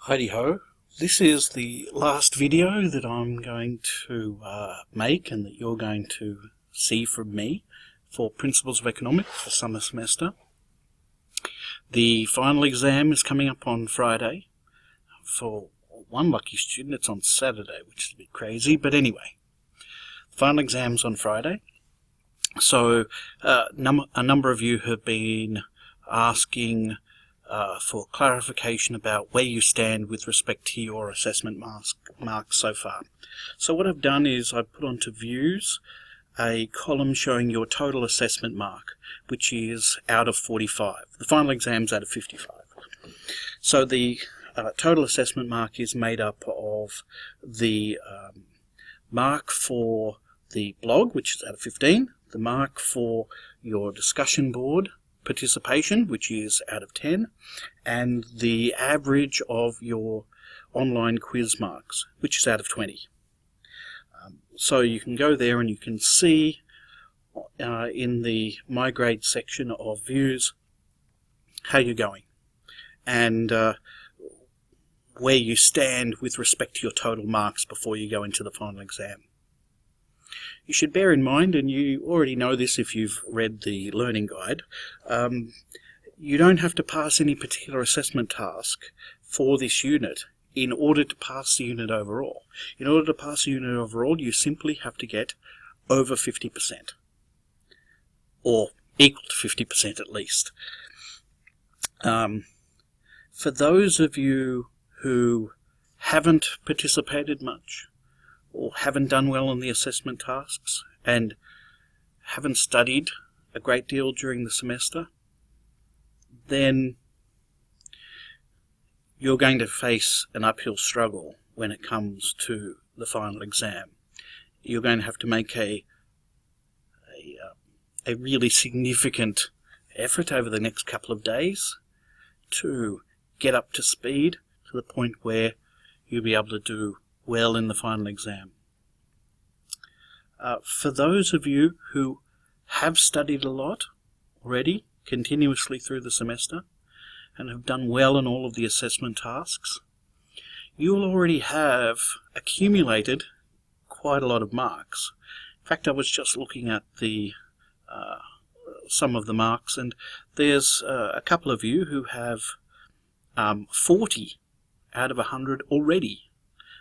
Heidi-ho, this is the last video that I'm going to make and that you're going to see from me for Principles of Economics for summer semester. The final exam is coming up on Friday. For one lucky student it's on Saturday, which is a bit crazy, but anyway. The final exam's on Friday. So a number of you have been asking for clarification about where you stand with respect to your assessment marks so far. So what I've done is I've put onto views a column showing your total assessment mark, which is out of 45. The final exam's out of 55. So the total assessment mark is made up of the mark for the blog, which is out of 15, the mark for your discussion board participation, which is out of 10, and the average of your online quiz marks, which is out of 20. So you can go there and you can see in the My Grade section of views how you're going and where you stand with respect to your total marks before you go into the final exam. You should bear in mind, and you already know this if you've read the learning guide, you don't have to pass any particular assessment task for this unit in order to pass the unit overall. In order to pass the unit overall, you simply have to get over 50%, or equal to 50% at least. For those of you who haven't participated much, or haven't done well on the assessment tasks, and haven't studied a great deal during the semester, then you're going to face an uphill struggle when it comes to the final exam. You're going to have to make a really significant effort over the next couple of days to get up to speed to the point where you'll be able to do well in the final exam. For those of you who have studied a lot already, continuously through the semester, and have done well in all of the assessment tasks, you will already have accumulated quite a lot of marks. In fact, I was just looking at the some of the marks, and there's a couple of you who have 40 out of 100 already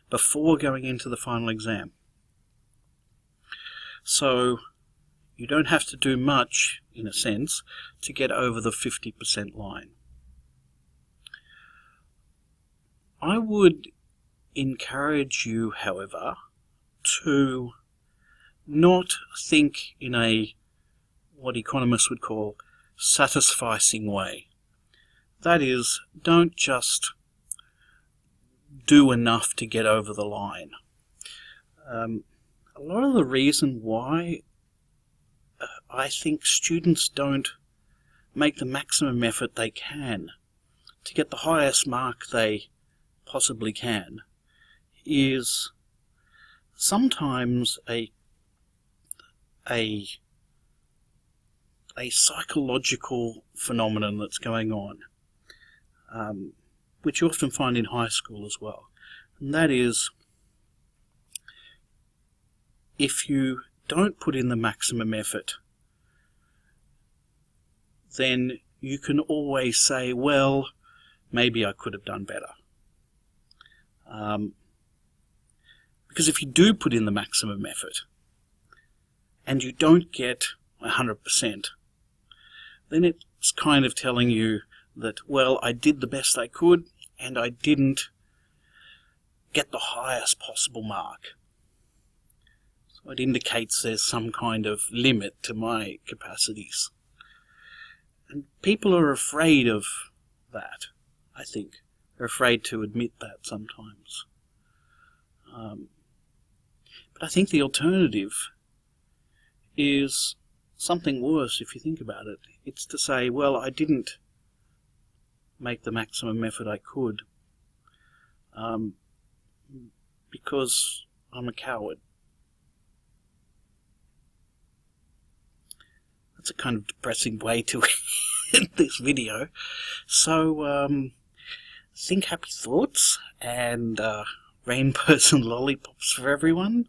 before going into the final exam. So you don't have to do much, in a sense, to get over the 50% line. I would encourage you, however, to not think in a, what economists would call, satisficing way. That is, don't just do enough to get over the line. A lot of the reason why I think students don't make the maximum effort they can to get the highest mark they possibly can is sometimes a psychological phenomenon that's going on, which you often find in high school as well. And that is, if you don't put in the maximum effort, then you can always say, well, maybe I could have done better. Because if you do put in the maximum effort and you don't get 100%, then it's kind of telling you that, well, I did the best I could and I didn't get the highest possible mark. So it indicates there's some kind of limit to my capacities. And people are afraid of that, I think. They're afraid to admit that sometimes. But I think the alternative is something worse if you think about it. It's to say, well, I didn't make the maximum effort I could because I'm a coward. That's a kind of depressing way to end this video. So think happy thoughts and rainbows and lollipops for everyone.